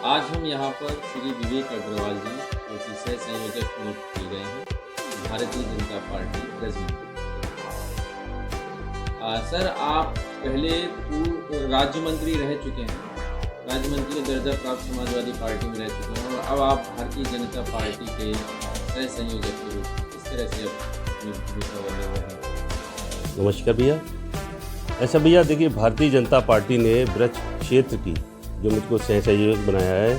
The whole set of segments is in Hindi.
आज हम यहाँ पर श्री विवेक अग्रवाल जी जो कि सह संयोजक नियुक्त किए गए हैं भारतीय जनता पार्टी ब्रजमंडल। सर, आप पहले राज्य मंत्री रह चुके हैं, राज्य मंत्री का दर्जा प्राप्त समाजवादी पार्टी में रह चुके हैं और अब आप भारतीय जनता पार्टी के सह संयोजक के रूप में किस तरह से अपनी भूमिका बदल रहे हैं? नमस्कार भैया। ऐसा भैया देखिए, भारतीय जनता पार्टी ने ब्रज क्षेत्र की जो मुझको सह संयोजक बनाया है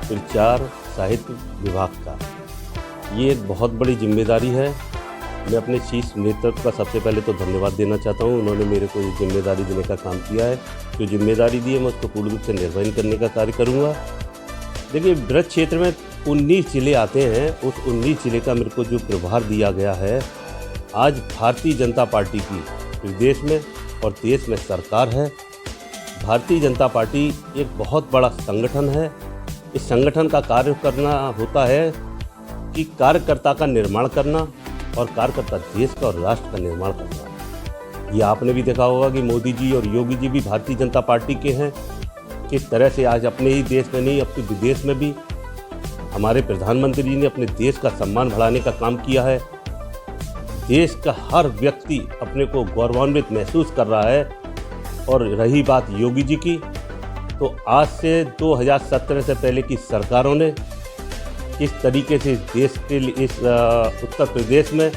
प्रचार साहित्य विभाग का, ये एक बहुत बड़ी जिम्मेदारी है। मैं अपने शीर्ष नेतृत्व का सबसे पहले तो धन्यवाद देना चाहता हूँ। उन्होंने मेरे को ये जिम्मेदारी देने का काम किया है। जो जिम्मेदारी दी है मैं उसको पूर्ण रूप से निर्वहन करने का कार्य करूँगा। देखिए, ब्रज क्षेत्र में 19 जिले आते हैं, उस 19 जिले का मेरे को जो प्रभार दिया गया है, आज भारतीय जनता पार्टी की प्रदेश में और देश में सरकार है। भारतीय जनता पार्टी एक बहुत बड़ा संगठन है। इस संगठन का कार्य करना होता है कि कार्यकर्ता का निर्माण करना और कार्यकर्ता देश का और राष्ट्र का निर्माण करना। ये आपने भी देखा होगा कि मोदी जी और योगी जी भी भारतीय जनता पार्टी के हैं। किस तरह से आज अपने ही देश में नहीं अपने विदेश में भी हमारे प्रधानमंत्री जी ने अपने देश का सम्मान बढ़ाने का काम किया है। देश का हर व्यक्ति अपने को गौरवान्वित महसूस कर रहा है। और रही बात योगी जी की, तो आज से 2017 से पहले की सरकारों ने किस तरीके से देश के लिए इस उत्तर प्रदेश में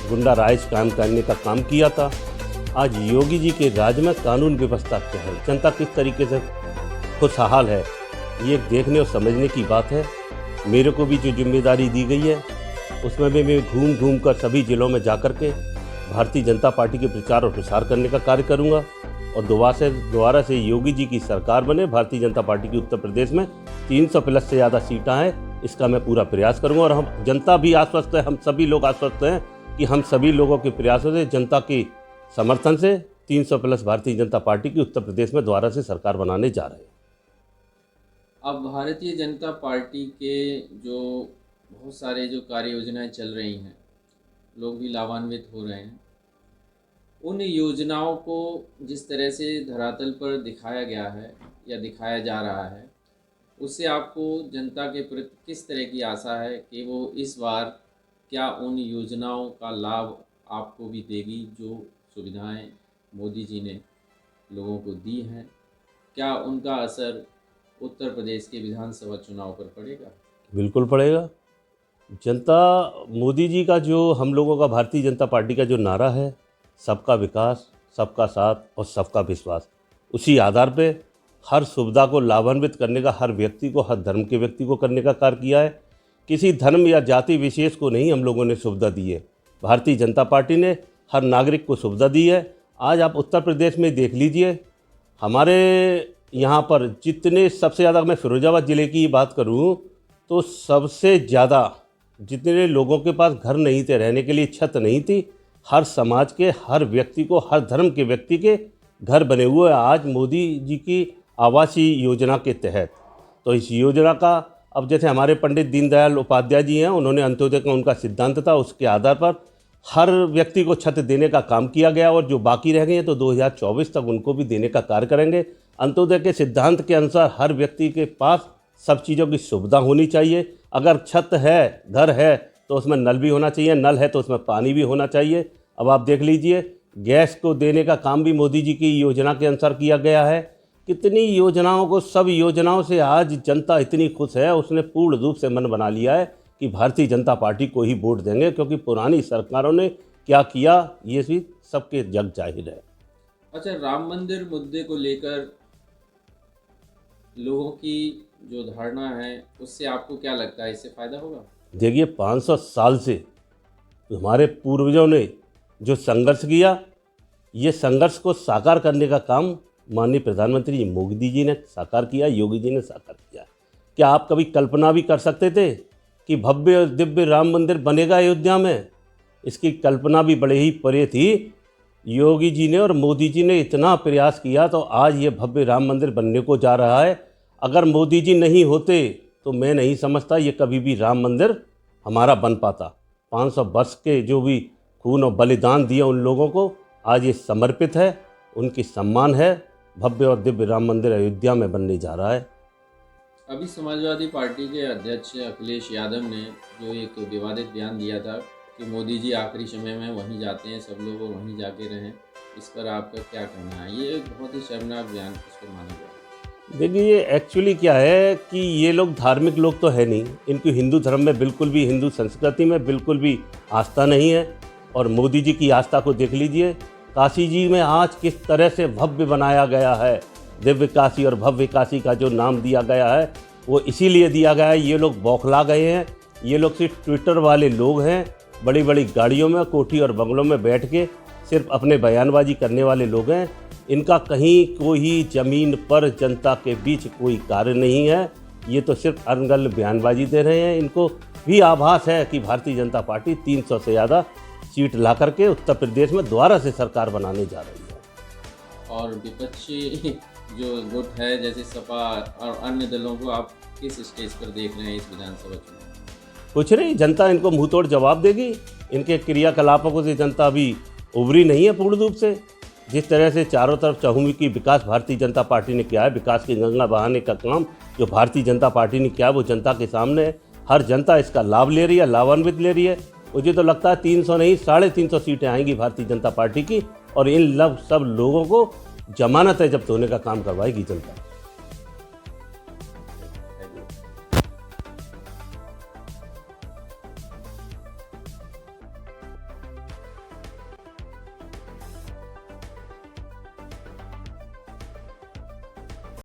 गुंडा राज कायम करने का काम किया था, आज योगी जी के राज में कानून व्यवस्था क्या है, जनता किस तरीके से खुशहाल है, ये देखने और समझने की बात है। मेरे को भी जो जिम्मेदारी दी गई है उसमें भी मैं घूम घूम कर सभी जिलों में जाकर के भारतीय जनता पार्टी के प्रचार और प्रसार करने का कार्य करूंगा और दोबारा से योगी जी की सरकार बने। भारतीय जनता पार्टी की उत्तर प्रदेश में 300 प्लस से ज़्यादा सीटें हैं, इसका मैं पूरा प्रयास करूंगा। और हम जनता भी आश्वस्त है, हम सभी लोग आश्वस्त हैं कि हम सभी लोगों के प्रयासों से, जनता के समर्थन से 300 प्लस भारतीय जनता पार्टी की उत्तर प्रदेश में दोबारा से सरकार बनाने जा रहे हैं। अब भारतीय जनता पार्टी के जो बहुत सारे जो कार्य योजनाएं चल रही हैं, लोग भी लाभान्वित हो रहे हैं, उन योजनाओं को जिस तरह से धरातल पर दिखाया गया है या दिखाया जा रहा है, उससे आपको जनता के प्रति किस तरह की आशा है कि वो इस बार क्या उन योजनाओं का लाभ आपको भी देगी जो सुविधाएं मोदी जी ने लोगों को दी हैं? क्या उनका असर उत्तर प्रदेश के विधानसभा चुनाव पर पड़ेगा? बिल्कुल पड़ेगा। जनता मोदी जी का जो हम लोगों का भारतीय जनता पार्टी का जो नारा है, सबका विकास, सबका साथ और सबका विश्वास, उसी आधार पे हर सुविधा को लाभान्वित करने का हर व्यक्ति को, हर धर्म के व्यक्ति को करने का कार्य किया है। किसी धर्म या जाति विशेष को नहीं हम लोगों ने सुविधा दी है, भारतीय जनता पार्टी ने हर नागरिक को सुविधा दी है। आज आप उत्तर प्रदेश में देख लीजिए, हमारे यहाँ पर जितने सबसे ज़्यादा, मैं फिरोजाबाद ज़िले की बात करूँ तो सबसे ज़्यादा जितने लोगों के पास घर नहीं थे, रहने के लिए छत नहीं थी, हर समाज के हर व्यक्ति को, हर धर्म के व्यक्ति के घर बने हुए हैं आज मोदी जी की आवासीय योजना के तहत। तो इस योजना का अब जैसे हमारे पंडित दीनदयाल उपाध्याय जी हैं, उन्होंने अंत्योदय का उनका सिद्धांत था, उसके आधार पर हर व्यक्ति को छत देने का काम किया गया और जो बाकी रह गए हैं तो 2024 तक उनको भी देने का कार्य करेंगे। अंत्योदय के सिद्धांत के अनुसार हर व्यक्ति के पास सब चीज़ों की सुविधा होनी चाहिए। अगर छत है, घर है, तो उसमें नल भी होना चाहिए, नल है तो उसमें पानी भी होना चाहिए। अब आप देख लीजिए, गैस को देने का काम भी मोदी जी की योजना के अनुसार किया गया है। कितनी योजनाओं को, सब योजनाओं से आज जनता इतनी खुश है, उसने पूर्ण रूप से मन बना लिया है कि भारतीय जनता पार्टी को ही वोट देंगे, क्योंकि पुरानी सरकारों ने क्या किया ये भी सबके जग जाहिर है। अच्छा, राम मंदिर मुद्दे को लेकर लोगों की जो धारणा है, उससे आपको क्या लगता है, इससे फ़ायदा होगा? देखिए, 500 साल से हमारे पूर्वजों ने जो संघर्ष किया, ये संघर्ष को साकार करने का काम माननीय प्रधानमंत्री मोदी जी ने साकार किया, योगी जी ने साकार किया। क्या आप कभी कल्पना भी कर सकते थे कि भव्य और दिव्य राम मंदिर बनेगा अयोध्या में? इसकी कल्पना भी बड़े ही परे थी। योगी जी ने और मोदी जी ने इतना प्रयास किया तो आज ये भव्य राम मंदिर बनने को जा रहा है। अगर मोदी जी नहीं होते तो मैं नहीं समझता ये कभी भी राम मंदिर हमारा बन पाता। 500 वर्ष के जो भी खून और बलिदान दिए उन लोगों को आज ये समर्पित है, उनकी सम्मान है। भव्य और दिव्य राम मंदिर अयोध्या में बनने जा रहा है। अभी समाजवादी पार्टी के अध्यक्ष अखिलेश यादव ने जो एक विवादित बयान दिया था कि मोदी जी आखिरी समय में वहीं जाते हैं, सब लोग वहीं जाके रहें, इस पर आपका क्या कहना है? ये एक बहुत ही शर्मनाक बयान उसको माना गया। देखिए, ये एक्चुअली क्या है कि ये लोग धार्मिक लोग तो है नहीं, इनको हिंदू धर्म में बिल्कुल भी, हिंदू संस्कृति में बिल्कुल भी आस्था नहीं है। और मोदी जी की आस्था को देख लीजिए, काशी जी में आज किस तरह से भव्य बनाया गया है। दिव्य काशी और भव्य काशी का जो नाम दिया गया है वो इसीलिए दिया गया है, ये लोग बौखला गए हैं। ये लोग सिर्फ ट्विटर वाले लोग हैं, बड़ी बड़ी गाड़ियों में, कोठी और बंगलों में बैठ के सिर्फ अपने बयानबाजी करने वाले लोग हैं। इनका कहीं कोई ज़मीन पर जनता के बीच कोई कार्य नहीं है। ये तो सिर्फ अनगल बयानबाजी दे रहे हैं। इनको भी आभास है कि भारतीय जनता पार्टी 300 से ज़्यादा सीट ला करके उत्तर प्रदेश में दोबारा से सरकार बनाने जा रही है। और विपक्षी जो गुट है जैसे सपा और अन्य दलों को आप किस स्टेज पर देख रहे हैं इस विधानसभा चुनाव? कुछ नहीं, जनता इनको मुंह तोड़ जवाब देगी। इनके क्रियाकलापों से जनता अभी उभरी नहीं है पूर्ण रूप से। जिस तरह से चारों तरफ चहुमुखी विकास भारतीय जनता पार्टी ने किया है, विकास की गंगा बहाने का काम जो भारतीय जनता पार्टी ने किया है वो जनता के सामने है। हर जनता इसका लाभ ले रही है, लाभान्वित ले रही है। मुझे तो लगता है 300 नहीं 350 सीटें आएंगी भारतीय जनता पार्टी की, और इन सब लोगों को जमानत है जब्त होने का काम करवाएगी जनता।